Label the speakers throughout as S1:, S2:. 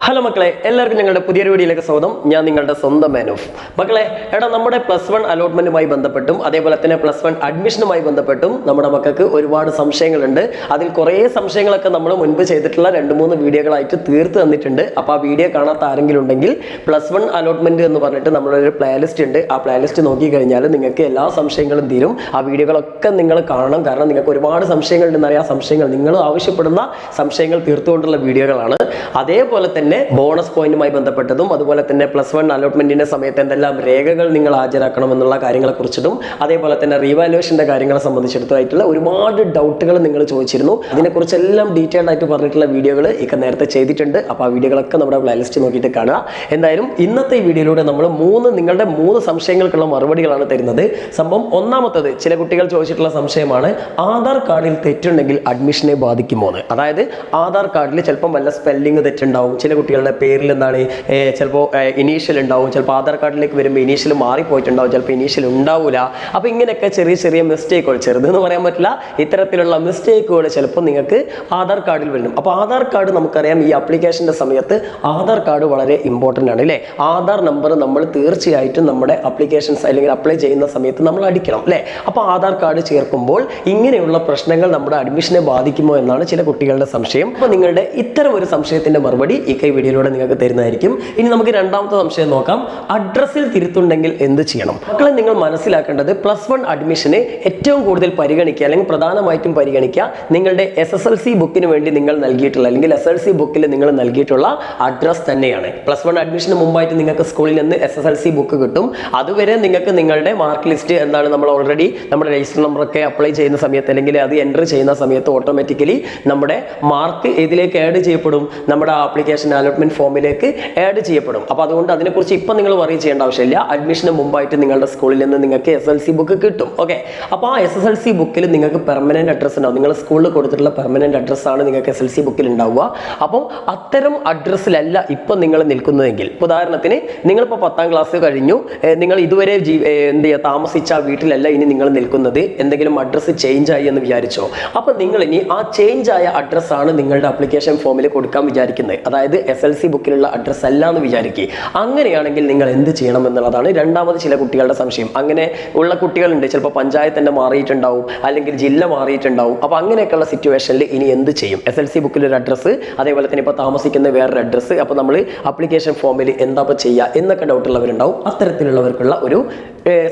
S1: Hello മക്കളെ, എല്ലാവർക്കും ഞങ്ങളുടെ പുതിയൊരു വീഡിയോയിലേക്ക് സ്വാഗതം. ഞാൻ നിങ്ങളുടെ സ്വന്തം മാനോഫ്. മക്കളെ, നമ്മുടെ +1 അലോട്ട്മെന്റുമായി ബന്ധപ്പെട്ടും അതേപോലെ തന്നെ +1 അഡ്മിഷനുമായി ബന്ധപ്പെട്ടും നമ്മുടെ മക്കൾക്ക് ഒരുപാട് സംശയങ്ങളുണ്ട്. അതിൽ കുറേ സംശയങ്ങളൊക്കെ നമ്മൾ മുൻപ് ചെയ്തിട്ടുള്ള 2-3 വീഡിയോകളായിട്ട് തീർത്ത് തന്നിട്ടുണ്ട്. അപ്പോൾ ആ വീഡിയോ കാണാത്ത ആരെങ്കിലും ഉണ്ടെങ്കിൽ +1 അലോട്ട്മെന്റ് എന്ന് പറഞ്ഞിട്ട് നമ്മളൊരു പ്ലേലിസ്റ്റ് ഉണ്ട്. ആ പ്ലേലിസ്റ്റ് നോക്കിക്കഴിഞ്ഞാൽ നിങ്ങൾക്ക് എല്ലാ സംശയങ്ങളും തീരും. ആ വീഡിയോകളൊക്കെ നിങ്ങൾ കാണണം. കാരണം നിങ്ങൾക്ക് ഒരുപാട് സംശയങ്ങളുണ്ടെന്നറിയാം. ആ സംശയങ്ങൾ നിങ്ങൾ ആവശ്യപ്പെടുന്ന സംശയങ്ങൾ തീർത്തുകൊണ്ടുള്ള വീഡിയോകളാണ്. അതേപോലെ തന്നെ ബോണസ് പോയിന്റുമായി ബന്ധപ്പെട്ടതും അതുപോലെ തന്നെ +1 അലോട്ട്മെന്റിന്റെ സമയത്ത് എന്തെല്ലാം രേഖകൾ നിങ്ങൾ ഹാജരാക്കണം എന്നുള്ള കാര്യങ്ങളെ കുറിച്ചിട്ടും അതേപോലെ തന്നെ റീവാലുവേഷന്റെ കാര്യങ്ങളെ സംബന്ധിച്ചിടത്തായിട്ടുള്ള ഒരുപാട് ഡൗട്ടുകൾ നിങ്ങൾ ചോദിച്ചിരുന്നു. അതിനെക്കുറിച്ചെല്ലാം ഡീറ്റെയിൽഡ് ആയിട്ട് പറഞ്ഞിട്ടുള്ള വീഡിയോകൾ നേരത്തെ ചെയ്തിട്ടുണ്ട്. അപ്പോൾ ആ വീഡിയോകളൊക്കെ നമ്മുടെ പ്ലേലിസ്റ്റ് നോക്കിയിട്ട് കാണുക. എന്തായാലും ഇന്നത്തെ ഈ വീഡിയോയിലൂടെ നമ്മൾ നിങ്ങളുടെ 3 സംശയങ്ങൾക്കുള്ള മറുപടികളാണ് തരുന്നത്. സംഭവം ഒന്നാമത്തത്, ചില കുട്ടികൾ ചോദിച്ചിട്ടുള്ള സംശയമാണ്, ആധാർ കാർഡിൽ തെറ്റുണ്ടെങ്കിൽ അഡ്മിഷനെ ബാധിക്കുമോ എന്ന്. അതായത് ആധാർ കാർഡിൽ ചിലപ്പം വല്ല സ്പെല്ലിംഗ് തെറ്റുണ്ടാവും, ചില കുട്ടികളുടെ പേരിൽ എന്താണ് ചിലപ്പോൾ ഇനീഷ്യൽ ഉണ്ടാവും, ചിലപ്പോൾ ആധാർ കാർഡിലേക്ക് വരുമ്പോൾ ഇനീഷ്യൽ മാറിപ്പോയിട്ടുണ്ടാവും, ചിലപ്പോൾ ഇനീഷ്യൽ ഉണ്ടാവില്ല. അപ്പോൾ ഇങ്ങനെയൊക്കെ ചെറിയ ചെറിയ മിസ്റ്റേക്കുകൾ, ചെറുതെന്ന് പറയാൻ പറ്റില്ല, ഇത്തരത്തിലുള്ള മിസ്റ്റേക്കുകൾ ചിലപ്പോൾ നിങ്ങൾക്ക് ആധാർ കാർഡിൽ വരും. അപ്പോൾ ആധാർ കാർഡ് നമുക്കറിയാം, ഈ ആപ്ലിക്കേഷൻ്റെ സമയത്ത് ആധാർ കാർഡ് വളരെ ഇമ്പോർട്ടൻ്റ് ആണ് അല്ലേ. ആധാർ നമ്പർ നമ്മൾ തീർച്ചയായിട്ടും നമ്മുടെ ആപ്ലിക്കേഷൻസ് അല്ലെങ്കിൽ അപ്ലൈ ചെയ്യുന്ന സമയത്ത് നമ്മൾ അടിക്കണം അല്ലേ. അപ്പോൾ ആധാർ കാർഡ് ചേർക്കുമ്പോൾ ഇങ്ങനെയുള്ള പ്രശ്നങ്ങൾ നമ്മുടെ അഡ്മിഷനെ ബാധിക്കുമോ എന്നാണ് ചില കുട്ടികളുടെ സംശയം. അപ്പോൾ നിങ്ങളുടെ ഇത്തരം ഒരു സംശയത്തിൻ്റെ മറുപടി ഈ വീഡിയോയിലൂടെ നിങ്ങൾക്ക് തരുന്നതായിരിക്കും. ഇനി നമുക്ക് രണ്ടാമത്തെ സംശയം നോക്കാം. അഡ്രസ്സിൽ തിരുത്തുണ്ടെങ്കിൽ എന്ത് ചെയ്യണം? മക്കളെ, നിങ്ങൾ മനസ്സിലാക്കേണ്ടത് +1 അഡ്മിഷന് ഏറ്റവും കൂടുതൽ പരിഗണിക്കുക അല്ലെങ്കിൽ പ്രധാനമായിട്ടും പരിഗണിക്കുക നിങ്ങളുടെ SSLC ബുക്കിന് വേണ്ടി നിങ്ങൾ നൽകിയിട്ടുള്ള അല്ലെങ്കിൽ SSLC ബുക്കിൽ നിങ്ങൾ നൽകിയിട്ടുള്ള അഡ്രസ് തന്നെയാണ്. +1 അഡ്മിഷന് മുമ്പായിട്ട് നിങ്ങൾക്ക് സ്കൂളിൽ നിന്ന് SSLC ബുക്ക് കിട്ടും. അതുവരെ നിങ്ങൾക്ക് നിങ്ങളുടെ മാർക്ക് ലിസ്റ്റ് എന്താണ്, നമ്മൾ ഓൾറെഡി നമ്മുടെ രജിസ്റ്റർ നമ്പറൊക്കെ അപ്ലൈ ചെയ്യുന്ന സമയത്ത് അല്ലെങ്കിൽ അത് എൻ്റർ ചെയ്യുന്ന സമയത്ത് ഓട്ടോമാറ്റിക്കലി നമ്മുടെ മാർക്ക് ഇതിലേക്ക് ആഡ് ചെയ്യപ്പെടും, നമ്മുടെ ആപ്ലിക്കേഷൻ അലോട്ട്മെന്റ് ഫോമിലേക്ക് ആഡ് ചെയ്യപ്പെടും. അപ്പോൾ അതുകൊണ്ട് അതിനെക്കുറിച്ച് ഇപ്പം നിങ്ങൾ വറി ചെയ്യേണ്ട ആവശ്യമില്ല. അഡ്മിഷന് മുമ്പായിട്ട് നിങ്ങളുടെ സ്കൂളിൽ നിന്ന് നിങ്ങൾക്ക് SSLC ബുക്ക് കിട്ടും. ഓക്കെ, അപ്പോൾ ആ SSLC ബുക്കിൽ നിങ്ങൾക്ക് പെർമനന്റ് അഡ്രസ്സ് ഉണ്ടാവും. നിങ്ങൾ സ്കൂളിൽ കൊടുത്തിട്ടുള്ള പെർമനന്റ് അഡ്രസ്സാണ് നിങ്ങൾക്ക് SSLC ബുക്കിൽ ഉണ്ടാവുക. അപ്പം അത്തരം അഡ്രസ്സിലല്ല ഇപ്പം നിങ്ങൾ നിൽക്കുന്നതെങ്കിൽ, ഉദാഹരണത്തിന് നിങ്ങളിപ്പോൾ 10ാം ക്ലാസ് കഴിഞ്ഞു, നിങ്ങൾ ഇതുവരെ താമസിച്ച വീട്ടിലല്ല ഇനി നിങ്ങൾ നിൽക്കുന്നത്, എന്തെങ്കിലും അഡ്രസ്സ് ചേഞ്ച് ആയി എന്ന് വിചാരിച്ചോ. അപ്പോൾ നിങ്ങൾ ഇനി ആ ചേഞ്ച് ആയ അഡ്രസ്സാണ് നിങ്ങളുടെ ആപ്ലിക്കേഷൻ ഫോമിൽ കൊടുക്കാൻ വിചാരിക്കുന്നത്. അതായത് SSLC ബുക്കിലുള്ള അഡ്രസ്സ് അല്ല എന്ന് വിചാരിക്കുക. അങ്ങനെയാണെങ്കിൽ നിങ്ങൾ എന്ത് ചെയ്യണം എന്നുള്ളതാണ് രണ്ടാമത് ചില കുട്ടികളുടെ സംശയം. അങ്ങനെ ഉള്ള കുട്ടികളുണ്ട്, ചിലപ്പോൾ പഞ്ചായത്ത് തന്നെ മാറിയിട്ടുണ്ടാവും അല്ലെങ്കിൽ ജില്ല മാറിയിട്ടുണ്ടാവും. അപ്പോൾ അങ്ങനെയൊക്കെയുള്ള സിറ്റുവേഷനിൽ ഇനി എന്ത് ചെയ്യും? SSLC ബുക്കിലൊരു അഡ്രസ്സ്, അതേപോലെ തന്നെ ഇപ്പോൾ താമസിക്കുന്ന വേറൊരു അഡ്രസ്സ്, അപ്പോൾ നമ്മൾ ആപ്ലിക്കേഷൻ ഫോമിൽ എന്താ ചെയ്യുക എന്നൊക്കെ ഡൗട്ടുള്ളവരുണ്ടാവും. അത്തരത്തിലുള്ളവർക്കുള്ള ഒരു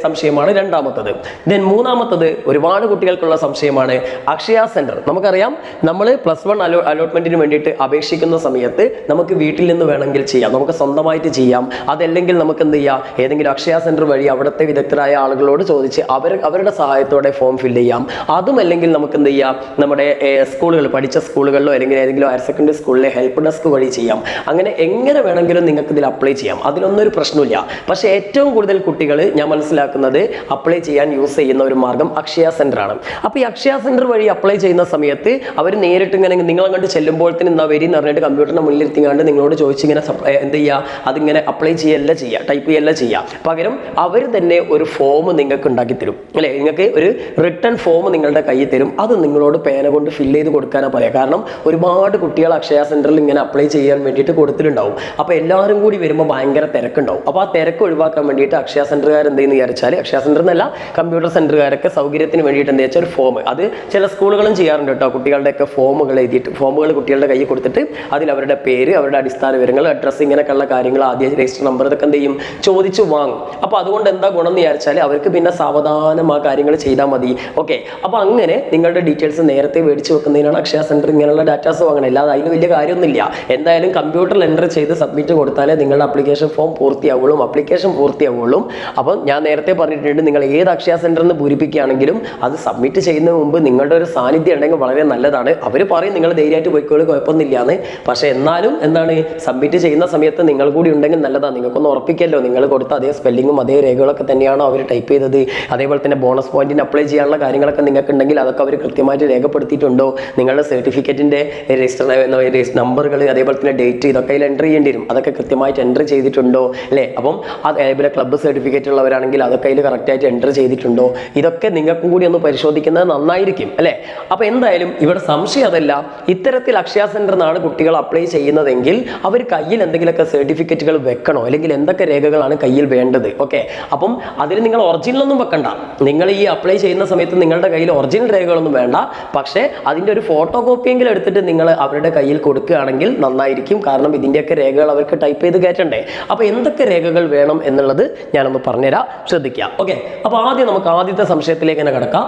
S1: സംശയമാണ് രണ്ടാമത്തത്. ദെൻ മൂന്നാമത്തത്, ഒരുപാട് കുട്ടികൾക്കുള്ള സംശയമാണ് അക്ഷയ സെന്റർ. നമുക്കറിയാം, നമ്മൾ +1 അലോട്ട്മെന്റിന് വേണ്ടിയിട്ട് അപേക്ഷിക്കുന്ന സമയത്ത് നമുക്ക് വീട്ടിൽ നിന്ന് വേണമെങ്കിൽ ചെയ്യാം, നമുക്ക് സ്വന്തമായിട്ട് ചെയ്യാം. അതല്ലെങ്കിൽ നമുക്ക് എന്ത് ചെയ്യാം, ഏതെങ്കിലും അക്ഷയ സെന്റർ വഴി അവിടുത്തെ വിദഗ്ധരായ ആളുകളോട് ചോദിച്ച് അവരുടെ സഹായത്തോടെ ഫോം ഫില്ല് ചെയ്യാം. അതുമല്ലെങ്കിൽ നമുക്ക് എന്ത് ചെയ്യാം, നമ്മുടെ സ്കൂളുകൾ, പഠിച്ച സ്കൂളുകളിലോ അല്ലെങ്കിൽ ഏതെങ്കിലും ഹയർ സെക്കൻഡറി സ്കൂളിലെ ഹെൽപ്പ് ഡെസ്ക് വഴി ചെയ്യാം. അങ്ങനെ എങ്ങനെ വേണമെങ്കിലും നിങ്ങൾക്ക് ഇതിൽ അപ്ലൈ ചെയ്യാം, അതിലൊന്നൊരു പ്രശ്നമില്ല. പക്ഷേ ഏറ്റവും കൂടുതൽ കുട്ടികൾ ഞാൻ മനസ്സിലാക്കുന്നത് അപ്ലൈ ചെയ്യാൻ യൂസ് ചെയ്യുന്ന ഒരു മാർഗം അക്ഷയ സെന്റർ ആണ്. അപ്പോൾ ഈ അക്ഷയ സെന്റർ വഴി അപ്ലൈ ചെയ്യുന്ന സമയത്ത് അവർ നേരിട്ട് ഇങ്ങനെ നിങ്ങളങ്ങോട്ട് ചെല്ലുമ്പോഴത്തേന് എന്താ വരി എന്ന് പറഞ്ഞിട്ട് കമ്പ്യൂട്ടറിന്റെ മുന്നിലിരുത്തിങ്ങാണ്ട് നിങ്ങളോട് ചോദിച്ചിങ്ങനെ എന്ത് ചെയ്യുക, അതിങ്ങനെ അപ്ലൈ ചെയ്യല്ല ചെയ്യുക, ടൈപ്പ് ചെയ്യല്ല ചെയ്യുക. പകരം അവർ തന്നെ ഒരു ഫോം നിങ്ങൾക്ക് ഉണ്ടാക്കി തരും അല്ലേ. നിങ്ങൾക്ക് ഒരു റിട്ടേൺ ഫോം നിങ്ങളുടെ കയ്യിൽ തരും. അത് നിങ്ങളോട് പേന കൊണ്ട് ഫില്ല് ചെയ്ത് കൊടുക്കാനാണ് പറയുക. കാരണം ഒരുപാട് കുട്ടികൾ അക്ഷയ സെന്ററിൽ ഇങ്ങനെ അപ്ലൈ ചെയ്യാൻ വേണ്ടിയിട്ട് കൊടുത്തിട്ടുണ്ടാവും. അപ്പോൾ എല്ലാവരും കൂടി വരുമ്പോൾ ഭയങ്കര തിരക്കുണ്ടാവും. അപ്പോൾ ആ തിരക്ക് ഒഴിവാക്കാൻ വേണ്ടിയിട്ട് അക്ഷയ സെന്ററുകാർ എന്തെന്ന് വിചാരിച്ചാൽ, അക്ഷയ സെന്റർ എന്നല്ല, കമ്പ്യൂട്ടർ സെന്ററുകാരൊക്കെ സൗകര്യത്തിന് വേണ്ടിയിട്ട് എന്താ വെച്ചാൽ ഒരു ഫോം, അത് ചില സ്കൂളുകളും ചെയ്യാറുണ്ട് കേട്ടോ. കുട്ടികളുടെയൊക്കെ ഫോമുകൾ എഴുതിയിട്ട്, ഫോമുകൾ കുട്ടികളുടെ കയ്യിൽ കൊടുത്തിട്ട് അതിൽ അവരുടെ പേര്, അവരുടെ അടിസ്ഥാന വിവരങ്ങൾ, അഡ്രസ്സ്, ഇങ്ങനെയൊക്കെയുള്ള കാര്യങ്ങൾ, ആദ്യം രജിസ്റ്റർ നമ്പർ, ഇതൊക്കെ എന്ത് ചെയ്യും, ചോദിച്ചു വാങ്ങും. അപ്പോൾ അതുകൊണ്ട് എന്താ ഗുണം എന്ന് വിചാരിച്ചാൽ അവർക്ക് പിന്നെ സാവധാനം ആ കാര്യങ്ങൾ ചെയ്താൽ മതി. ഓക്കെ, അപ്പോൾ അങ്ങനെ നിങ്ങളുടെ ഡീറ്റെയിൽസ് നേരത്തെ മേടിച്ച് വെക്കുന്നതിനാണ് അക്ഷയ സെന്റർ ഇങ്ങനെയുള്ള ഡാറ്റാസ് വാങ്ങണം. അല്ലാതെ അതിന് വലിയ കാര്യമൊന്നുമില്ല. എന്തായാലും കമ്പ്യൂട്ടറിൽ എൻ്റർ ചെയ്ത് സബ്മിറ്റ് കൊടുത്താലേ നിങ്ങളുടെ ആപ്ലിക്കേഷൻ ഫോം പൂർത്തിയാവുള്ളൂ, ആപ്ലിക്കേഷൻ പൂർത്തിയാവുള്ളൂ. അപ്പം ഞാൻ നേരത്തെ പറഞ്ഞിട്ടുണ്ട്, നിങ്ങൾ ഏത് അക്ഷയ സെന്ററിൽ നിന്ന് പൂരിപ്പിക്കുകയാണെങ്കിലും അത് സബ്മിറ്റ് ചെയ്യുന്നതിന് മുമ്പ് നിങ്ങളുടെ ഒരു സാന്നിധ്യം ഉണ്ടെങ്കിൽ വളരെ നല്ലതാണ്. അവർ പറയും നിങ്ങൾ ധൈര്യമായിട്ട് പോയിക്കോളൂ, കുഴപ്പമൊന്നുമില്ലാന്ന്. പക്ഷേ എന്നാലും എന്താണ്, സബ്മിറ്റ് ചെയ്യുന്ന സമയത്ത് നിങ്ങൾ കൂടി ഉണ്ടെങ്കിൽ നല്ലതാണ്. നിങ്ങൾക്കൊന്ന് ഉറപ്പിക്കല്ലോ, നിങ്ങൾ കൊടുത്ത അതേ സ്പെല്ലിങ്ങും അതേ രേഖകളൊക്കെ തന്നെയാണോ അവർ ടൈപ്പ് ചെയ്തത്. അതേപോലെ തന്നെ ബോണസ് പോയിന്റിന് അപ്ലൈ ചെയ്യാനുള്ള കാര്യങ്ങളൊക്കെ നിങ്ങൾക്ക് ഉണ്ടെങ്കിൽ അതൊക്കെ അവർ കൃത്യമായിട്ട് രേഖപ്പെടുത്തിയിട്ടുണ്ടോ. നിങ്ങളുടെ സർട്ടിഫിക്കറ്റിൻ്റെ രജിസ്റ്റർ നമ്പറുകൾ, അതേപോലെ തന്നെ ഡേറ്റ്, ഇതൊക്കെ അതിൽ എൻ്റർ ചെയ്യേണ്ടി വരും. അതൊക്കെ കൃത്യമായിട്ട് എൻ്റർ ചെയ്തിട്ടുണ്ടോ അല്ലേ. അപ്പം അതേപോലെ ക്ലബ്ബ് സർട്ടിഫിക്കറ്റ് ഉള്ളവരാണെങ്കിൽ അതൊക്കെ അതിൽ കറക്റ്റായിട്ട് എൻ്റർ ചെയ്തിട്ടുണ്ടോ. ഇതൊക്കെ നിങ്ങൾക്കും കൂടി ഒന്ന് പരിശോധിക്കുന്നത് നന്നായിരിക്കും അല്ലേ. അപ്പോൾ എന്തായാലും ഇവിടെ സംശയം അതല്ല, ഇത്തരത്തിൽ അക്ഷയ സെന്ററിൽ നിന്നാണ് കുട്ടികൾ അപ്ലൈ ചെയ്യുന്നതെങ്കിൽ ഉണ്ടെങ്കിൽ അവർ കയ്യിൽ എന്തെങ്കിലുമൊക്കെ സർട്ടിഫിക്കറ്റുകൾ വെക്കണോ, അല്ലെങ്കിൽ എന്തൊക്കെ രേഖകളാണ് കയ്യിൽ വേണ്ടത്? ഓക്കെ, അപ്പം അതിൽ നിങ്ങൾ ഒറിജിനലൊന്നും വെക്കണ്ട. നിങ്ങൾ ഈ അപ്ലൈ ചെയ്യുന്ന സമയത്ത് നിങ്ങളുടെ കയ്യിൽ ഒറിജിനൽ രേഖകളൊന്നും വേണ്ട. പക്ഷേ അതിൻ്റെ ഒരു ഫോട്ടോ കോപ്പിയെങ്കിലും എടുത്തിട്ട് നിങ്ങൾ അവരുടെ കയ്യിൽ കൊടുക്കുകയാണെങ്കിൽ നന്നായിരിക്കും. കാരണം ഇതിൻ്റെയൊക്കെ രേഖകൾ അവർക്ക് ടൈപ്പ് ചെയ്ത് കയറ്റണ്ടേ. അപ്പോൾ എന്തൊക്കെ രേഖകൾ വേണം എന്നുള്ളത് ഞാനൊന്ന് പറഞ്ഞുതരാം, ശ്രദ്ധിക്കുക. ഓക്കെ, അപ്പോൾ ആദ്യം നമുക്ക് ആദ്യത്തെ സംശയത്തിലേക്ക് തന്നെ കിടക്കാം.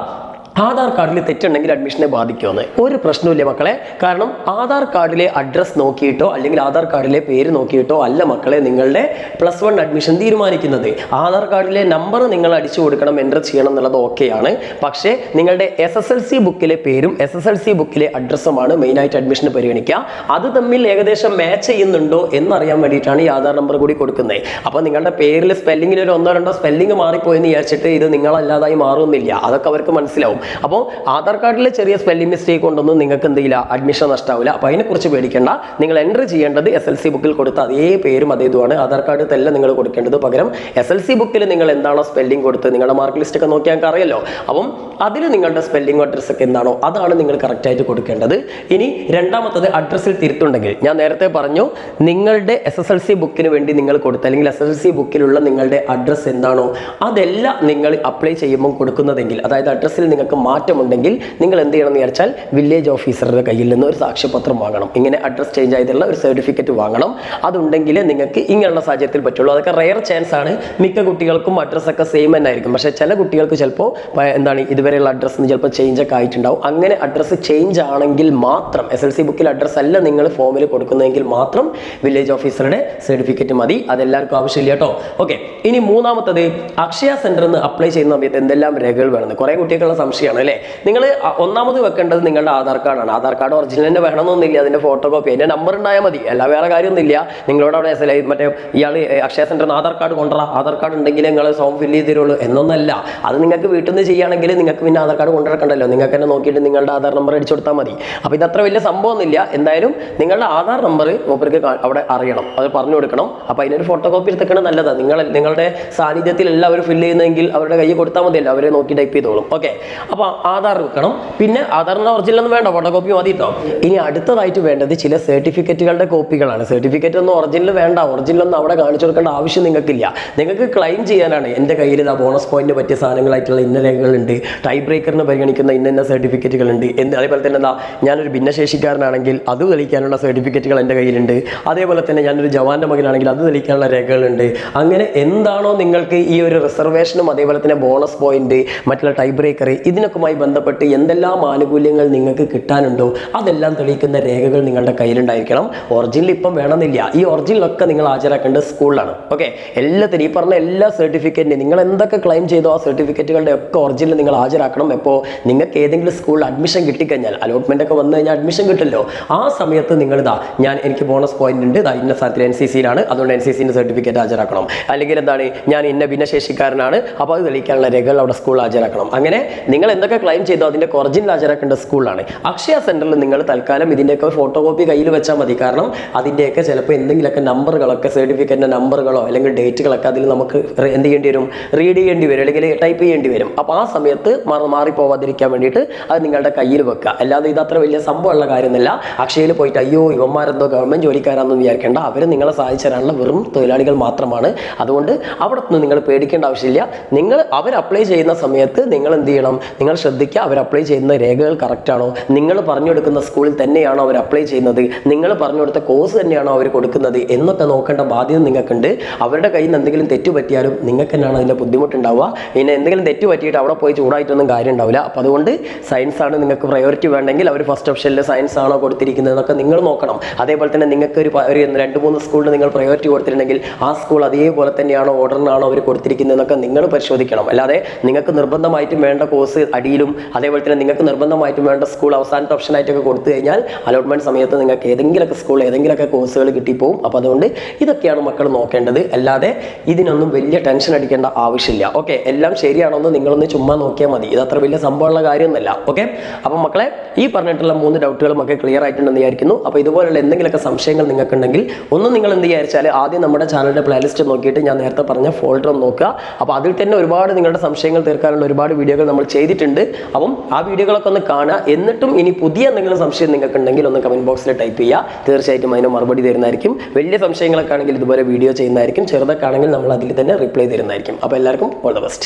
S1: ആധാർ കാർഡിൽ തെറ്റുണ്ടെങ്കിൽ അഡ്മിഷനെ ബാധിക്കുമെന്ന്. ഒരു പ്രശ്നമില്ല മക്കളെ. കാരണം ആധാർ കാർഡിലെ അഡ്രസ് നോക്കിയിട്ടോ അല്ലെങ്കിൽ ആധാർ കാർഡിലെ പേര് നോക്കിയിട്ടോ അല്ല മക്കളെ നിങ്ങളുടെ +1 അഡ്മിഷൻ തീരുമാനിക്കുന്നത്. ആധാർ കാർഡിലെ നമ്പർ നിങ്ങൾ അടിച്ചു കൊടുക്കണം, എൻ്റർ ചെയ്യണം എന്നുള്ളത് ഓക്കെയാണ്. പക്ഷേ നിങ്ങളുടെ SSLC ബുക്കിലെ പേരും SSLC ബുക്കിലെ അഡ്രസ്സുമാണ് മെയിനായിട്ട് അഡ്മിഷന് പരിഗണിക്കുക. അത് തമ്മിൽ ഏകദേശം മാച്ച് ചെയ്യുന്നുണ്ടോ എന്നറിയാൻ വേണ്ടിയിട്ടാണ് ഈ ആധാർ നമ്പർ കൂടി കൊടുക്കുന്നത്. അപ്പോൾ നിങ്ങളുടെ പേരിൽ സ്പെല്ലിങ്ങിൽ ഒരു 1-2 സ്പെല്ലിംഗ് മാറിപ്പോയെന്ന് വിചാരിച്ചിട്ട് ഇത് നിങ്ങളല്ലാതായി മാറുന്നില്ല. അതൊക്കെ അവർക്ക് മനസ്സിലാവും. അപ്പോൾ ആധാർ കാർഡിലെ ചെറിയ സ്പെല്ലിംഗ് മിസ്റ്റേക്ക് കൊണ്ടൊന്നും നിങ്ങൾക്ക് എന്ത് ചെയ്യില്ല, അഡ്മിഷൻ നഷ്ടാവില്ല. അപ്പോൾ അതിനെക്കുറിച്ച് പേടിക്കേണ്ട. നിങ്ങൾ എൻ്റർ ചെയ്യേണ്ടത് SLC ബുക്കിൽ കൊടുത്ത അതേ പേരും അതേ ഇതുമാണ്. ആധാർ കാർഡ് അല്ല നിങ്ങൾ കൊടുക്കേണ്ടത്. പകരം SLC ബുക്കിൽ നിങ്ങൾ എന്താണോ സ്പെല്ലിംഗ് കൊടുത്ത് നിങ്ങളുടെ മാർക്ക് ലിസ്റ്റ് ഒക്കെ നോക്കിയാൽ അറിയാലോ. അപ്പം അതിൽ നിങ്ങളുടെ സ്പെല്ലിംഗ് അഡ്രസ്സ് ഒക്കെ എന്താണോ അതാണ് നിങ്ങൾ കറക്റ്റായിട്ട് കൊടുക്കേണ്ടത്. ഇനി രണ്ടാമത്തത് അഡ്രസ്സിൽ തിരുത്തുണ്ടെങ്കിൽ, ഞാൻ നേരത്തെ പറഞ്ഞു നിങ്ങളുടെ SSLC ബുക്കിന് വേണ്ടി നിങ്ങൾ കൊടുത്ത അല്ലെങ്കിൽ SSLC ബുക്കിലുള്ള നിങ്ങളുടെ അഡ്രസ്സ് എന്താണോ അതല്ല നിങ്ങൾ അപ്ലൈ ചെയ്യുമ്പോൾ കൊടുക്കുന്നതെങ്കിൽ, അതായത് അഡ്രസ്സിൽ നിങ്ങൾക്ക് മാറ്റമുണ്ടെങ്കിൽ നിങ്ങൾ എന്ത് ചെയ്യണം എന്ന് വിചാരിച്ചാൽ വില്ലേജ് ഓഫീസറുടെ കയ്യിൽ നിന്ന് ഒരു സാക്ഷ്യപത്രം വാങ്ങണം. ഇങ്ങനെ അഡ്രസ് ചേഞ്ച് ആയതുള്ള ഒരു സർട്ടിഫിക്കറ്റ് വാങ്ങണം. അതുണ്ടെങ്കിൽ നിങ്ങൾക്ക് ഇങ്ങനെയുള്ള സാഹചര്യത്തിൽ പറ്റുള്ളൂ. അതൊക്കെ റെയർ ചാൻസ് ആണ്. മിക്ക കുട്ടികൾക്കും അഡ്രസ്സൊക്കെ സെയിം തന്നെ ആയിരിക്കും. പക്ഷേ ചില കുട്ടികൾക്ക് ചിലപ്പോൾ ഇതുവരെയുള്ള അഡ്രസ്സ് ചിലപ്പോൾ ചേഞ്ച് ഒക്കെ ആയിട്ടുണ്ടാവും. അങ്ങനെ അഡ്രസ്സ് ചേഞ്ച് ആണെങ്കിൽ മാത്രം SLC ബുക്കിൽ അഡ്രസ്സ് അല്ല നിങ്ങൾ ഫോമിൽ കൊടുക്കുന്നതെങ്കിൽ മാത്രം വില്ലേജ് ഓഫീസറുടെ സർട്ടിഫിക്കറ്റ് മതി. അതെല്ലാവർക്കും ആവശ്യമില്ല കേട്ടോ. ഓക്കെ, ഇനി മൂന്നാമത്തത് അക്ഷയ സെന്ററിൽ നിന്ന് അപ്ലൈ ചെയ്യുന്ന സമയത്ത് എന്തെല്ലാം രേഖകൾ വേണമെന്ന് കുറേ കുട്ടികൾക്കുള്ള സംശയമാണ് അല്ലേ. നിങ്ങൾ ഒന്നാമത് വെക്കേണ്ടത് നിങ്ങളുടെ ആധാർ കാർഡാണ്. ആധാർ കാർഡ് ഒറിജിനൽ തന്നെ വേണമെന്നൊന്നുമില്ല. അതിൻ്റെ ഫോട്ടോ കോപ്പി അതിൻ്റെ നമ്പർ ഉണ്ടായാൽ മതി. അല്ല വേറെ കാര്യമൊന്നുമില്ല. നിങ്ങളോട് അവിടെ മറ്റേ ഇയാൾ അക്ഷയ സെന്ററിൽ നിന്ന് ആധാർ കാർഡ് കൊണ്ടുവരാ, ആധാർ കാർഡ് ഉണ്ടെങ്കിൽ നിങ്ങൾ ഫോം ഫില്ല് ചെയ്ത് തരുള്ളൂ എന്നൊന്നല്ല. അത് നിങ്ങൾക്ക് വീട്ടിൽ നിന്ന് ചെയ്യുകയാണെങ്കിൽ നിങ്ങൾക്ക് പിന്നെ ആധാർ കാർഡ് കൊണ്ടുവരക്കണ്ടല്ലോ. നിങ്ങൾക്ക് തന്നെ നോക്കിയിട്ട് നിങ്ങളുടെ ആധാർ നമ്പർ അടിച്ചു കൊടുത്താൽ മതി. അപ്പോൾ ഇതത്ര വലിയ സംഭവമൊന്നുമില്ല. എന്തായാലും നിങ്ങളുടെ ആധാർ നമ്പർ മൂപ്പർക്ക് അവിടെ അറിയണം, അത് പറഞ്ഞു കൊടുക്കണം. അപ്പോൾ അതിനൊരു ഫോട്ടോ കോപ്പി എടുത്തേക്കണം നല്ലതാണ്. നിങ്ങളുടെ സാന്നിധ്യത്തിൽ എല്ലാവരും ഫില്ല് ചെയ്യുന്നെങ്കിൽ അവരുടെ കയ്യിൽ കൊടുത്താൽ മതിയല്ലോ, അവരെ നോക്കി ടൈപ്പ് ചെയ്തോളും. ഓക്കെ, അപ്പോൾ ആധാർ വെക്കണം. പിന്നെ ആധാറിൻ്റെ ഒറിജിനൽ ഒന്നും വേണ്ട, ഫോട്ടോ കോപ്പി മതി കേട്ടോ. ഇനി അടുത്തതായിട്ട് വേണ്ടത് ചില സർട്ടിഫിക്കറ്റുകളുടെ കോപ്പികളാണ്. സർട്ടിഫിക്കറ്റ് ഒന്നും ഒറിജിനൽ വേണ്ട, ഒറിജിനലൊന്നും അവിടെ കാണിച്ചു കൊടുക്കേണ്ട ആവശ്യം നിങ്ങൾക്കില്ല. നിങ്ങൾക്ക് ക്ലെയിം ചെയ്യാനാണ് എൻ്റെ കയ്യിൽ ഇതാ ബോണസ് പോയിന്റിന് പറ്റിയ സാധനങ്ങളായിട്ടുള്ള ഇന്ന രേഖകളുണ്ട്, ടൈ ബ്രേക്കറിന് പരിഗണിക്കുന്ന ഇന്ന സർട്ടിഫിക്കറ്റുകളുണ്ട്. അതേപോലെ തന്നെ എന്താ ഞാനൊരു ഭിന്നശേഷിക്കാരനാണെങ്കിൽ അത് തെളിയിക്കാനുള്ള സർട്ടിഫിക്കറ്റുകൾ എൻ്റെ കയ്യിലുണ്ട്. അതേപോലെ തന്നെ ഞാനൊരു ജവാന്റെ മകനാണെങ്കിൽ അത് തെളിയിക്കാനുള്ള രേഖകളുണ്ട്. അങ്ങനെ എന്താണോ നിങ്ങൾക്ക് ഈ ഒരു റിസർവേഷനും അതേപോലെ തന്നെ ബോണസ് പോയിന്റ് മറ്റുള്ള ടൈ ബ്രേക്കർ ഇതിനൊക്കെയുമായി ബന്ധപ്പെട്ട് എന്തെല്ലാം ആനുകൂല്യങ്ങൾ നിങ്ങൾക്ക് കിട്ടാനുണ്ടോ അതെല്ലാം തെളിയിക്കുന്ന രേഖകൾ നിങ്ങളുടെ കയ്യിലുണ്ടായിരിക്കണം. ഒറിജിനൽ ഇപ്പം വേണമെന്നില്ല. ഈ ഒറിജിനലൊക്കെ നിങ്ങൾ ഹാജരാക്കേണ്ടത് സ്കൂളിലാണ്. ഓക്കെ, എല്ലാത്തിനും ഈ പറഞ്ഞ എല്ലാ സർട്ടിഫിക്കറ്റിനും നിങ്ങൾ എന്തൊക്കെ ക്ലെയിം ചെയ്തോ ആ സർട്ടിഫിക്കറ്റുകളുടെ ഒക്കെ ഒറിജിനൽ നിങ്ങൾ ഹാജരാക്കണം. എപ്പോൾ നിങ്ങൾക്ക് ഏതെങ്കിലും സ്കൂളിൽ അഡ്മിഷൻ കിട്ടിക്കഴിഞ്ഞാൽ, അലോട്ട്മെന്റ് ഒക്കെ വന്നു കഴിഞ്ഞാൽ അഡ്മിഷൻ കിട്ടല്ലോ, ആ സമയത്ത് നിങ്ങൾ എനിക്ക് ബോണസ് പോയിന്റ് ഉണ്ട്, ഇന്ന സ്ഥലത്തിൽ NCCയിലാണ്, അതുകൊണ്ട് NCCന്റെ സർട്ടിഫിക്കറ്റ് ഹാജരാക്കണം. അല്ലെങ്കിൽ ഞാൻ ഇന്ന ഭിന്നശേഷിക്കാരനാണ്, അപ്പോൾ അത് തെളിയിക്കാനുള്ള രേഖകൾ അവിടെ സ്കൂളിൽ ഹാജരാക്കണം. അങ്ങനെ നിങ്ങൾ എന്തൊക്കെ ക്ലെയിം ചെയ്തോ അതിൻ്റെ ഒറിജിനൽ ഹാജരാക്കേണ്ട സ്കൂളാണ്. അക്ഷയ സെന്ററിൽ നിങ്ങൾ തൽക്കാലം ഇതിൻ്റെയൊക്കെ ഫോട്ടോ കോപ്പി കയ്യിൽ വെച്ചാൽ മതി. കാരണം അതിൻ്റെയൊക്കെ ചിലപ്പോൾ എന്തെങ്കിലുമൊക്കെ നമ്പറുകളൊക്കെ സർട്ടിഫിക്കറ്റിൻ്റെ നമ്പറുകളോ അല്ലെങ്കിൽ ഡേറ്റുകളൊക്കെ അതിൽ നമുക്ക് എന്ത് ചെയ്യേണ്ടി വരും, റീഡ് ചെയ്യേണ്ടി വരും അല്ലെങ്കിൽ ടൈപ്പ് ചെയ്യേണ്ടി വരും. അപ്പോൾ ആ സമയത്ത് മാറിപ്പോവാതിരിക്കാൻ വേണ്ടിയിട്ട് അത് നിങ്ങളുടെ കയ്യിൽ വെക്കുക. അല്ലാതെ ഇതത്ര വലിയ സംഭവമുള്ള കാര്യമൊന്നുമില്ല. അക്ഷയയിൽ പോയിട്ട് അയ്യോ ഇവന്മാരെന്തോ ഗവൺമെൻറ് ജോലിക്കാരാണെന്ന് വിചാരിക്കേണ്ട. അവർ നിങ്ങളെ സഹായിച്ചരാനുള്ള വെറും തൊഴിലാളികൾ മാത്രമാണ്. അതുകൊണ്ട് അവിടെ നിന്ന് നിങ്ങൾ പേടിക്കേണ്ട ആവശ്യമില്ല. അവർ അപ്ലൈ ചെയ്യുന്ന സമയത്ത് നിങ്ങൾ എന്ത് ചെയ്യണം, നിങ്ങൾ ശ്രദ്ധിക്കുക അവർ അപ്ലൈ ചെയ്യുന്ന രേഖകൾ കറക്റ്റ് ആണോ, നിങ്ങൾ പറഞ്ഞു കൊടുക്കുന്ന സ്കൂളിൽ തന്നെയാണോ അവർ അപ്ലൈ ചെയ്യുന്നത്, നിങ്ങൾ പറഞ്ഞു കൊടുത്ത കോഴ്സ് തന്നെയാണോ അവർ കൊടുക്കുന്നത് എന്നൊക്കെ നോക്കേണ്ട ബാധ്യത നിങ്ങൾക്കുണ്ട്. അവരുടെ കയ്യിൽ നിന്ന് എന്തെങ്കിലും തെറ്റ് പറ്റിയാലും നിങ്ങൾക്ക് തന്നെയാണ് അതിൻ്റെ ബുദ്ധിമുട്ടുണ്ടാവുക. പിന്നെ എന്തെങ്കിലും തെറ്റ് പറ്റിയിട്ട് അവിടെ പോയി ചൂടായിട്ടൊന്നും കാര്യം ഉണ്ടാവില്ല. അപ്പോൾ അതുകൊണ്ട് സയൻസ് ആണ് നിങ്ങൾക്ക് പ്രയോറിറ്റി വേണ്ടെങ്കിൽ അവർ ഫസ്റ്റ് ഓപ്ഷനിൽ സയൻസ് ആണോ കൊടുത്തിരിക്കുന്നതെന്നൊക്കെ നിങ്ങൾ നോക്കണം. അതേപോലെ തന്നെ നിങ്ങൾക്ക് ഒരു 2-3 സ്കൂളിൽ നിങ്ങൾ പ്രയോറിറ്റി കൊടുത്തിട്ടുണ്ടെങ്കിൽ ആ സ്കൂൾ അതേപോലെ തന്നെയാണോ ഓർഡറിനാണോ അവർ കൊടുത്തിരിക്കുന്നതെന്നൊക്കെ നിങ്ങൾ പരിശോധിക്കണം. അല്ലാതെ നിങ്ങൾക്ക് നിർബന്ധമായിട്ടും വേണ്ട കോഴ്സ് അടിയിലും അതേപോലെ തന്നെ നിങ്ങൾക്ക് നിർബന്ധമായിട്ടും വേണ്ട സ്കൂൾ അവസാനത്തെ ഓപ്ഷനായിട്ടൊക്കെ കൊടുത്തു കഴിഞ്ഞാൽ അലോട്ട്മെന്റ് സമയത്ത് നിങ്ങൾക്ക് ഏതെങ്കിലുമൊക്കെ സ്കൂൾ ഏതെങ്കിലുമൊക്കെ കോഴ്സുകൾ കിട്ടിപ്പോവും. അപ്പോൾ അതുകൊണ്ട് ഇതൊക്കെയാണ് മക്കൾ നോക്കേണ്ടത്. അല്ലാതെ ഇതിനൊന്നും വലിയ ടെൻഷൻ അടിക്കേണ്ട ആവശ്യമില്ല. ഓക്കെ, എല്ലാം ശരിയാണോ എന്ന് നിങ്ങളൊന്ന് ചുമ്മാ നോക്കിയാൽ മതി. ഇതത്ര വലിയ സംഭവമുള്ള കാര്യമൊന്നുമല്ല. ഓക്കെ, അപ്പോൾ മക്കളെ ഈ പറഞ്ഞിട്ടുള്ള 3 ഡൗട്ടുകളും ഒക്കെ ക്ലിയർ ആയിട്ടുണ്ടെന്ന് വിചാരിക്കുന്നു. അപ്പോൾ ഇതുപോലുള്ള എന്തെങ്കിലുമൊക്കെ സംശയങ്ങൾ നിങ്ങൾക്കുണ്ടെങ്കിൽ ഒന്ന് നിങ്ങൾ എന്ത് വിചാരിച്ചാൽ ആദ്യം നമ്മുടെ ചാനലിൻ്റെ പ്ലേലിസ്റ്റ് നോക്കിയിട്ട് ഞാൻ നേരത്തെ പറഞ്ഞ ഫോൾഡർ നോക്കുക. അപ്പോൾ അതിൽ തന്നെ ഒരുപാട് നിങ്ങളുടെ സംശയങ്ങൾ തീർക്കാനുള്ള ഒരുപാട് വീഡിയോകൾ നമ്മൾ ചെയ്തിട്ടുണ്ട്. ചെയ്തിട്ടുണ്ട്. അപ്പം ആ വീഡിയോകളൊക്കെ ഒന്ന് കാണുക. എന്നിട്ടും ഇനി പുതിയ എന്തെങ്കിലും സംശയം നിങ്ങൾക്ക് ഉണ്ടെങ്കിൽ ഒന്ന് കമൻറ്റ് ബോക്സിൽ ടൈപ്പ് ചെയ്യുക. തീർച്ചയായിട്ടും അതിന് മറുപടി തരുന്നതായിരിക്കും. വലിയ സംശയങ്ങളൊക്കെ ആണെങ്കിൽ ഇതുപോലെ വീഡിയോ ചെയ്യുന്നതായിരിക്കും. ചെറുതൊക്കെ ആണെങ്കിൽ നമ്മൾ അതിൽ തന്നെ റിപ്ലൈ തരുന്നതായിരിക്കും. അപ്പോൾ എല്ലാവർക്കും ഓൾ ദ ബെസ്റ്റ്.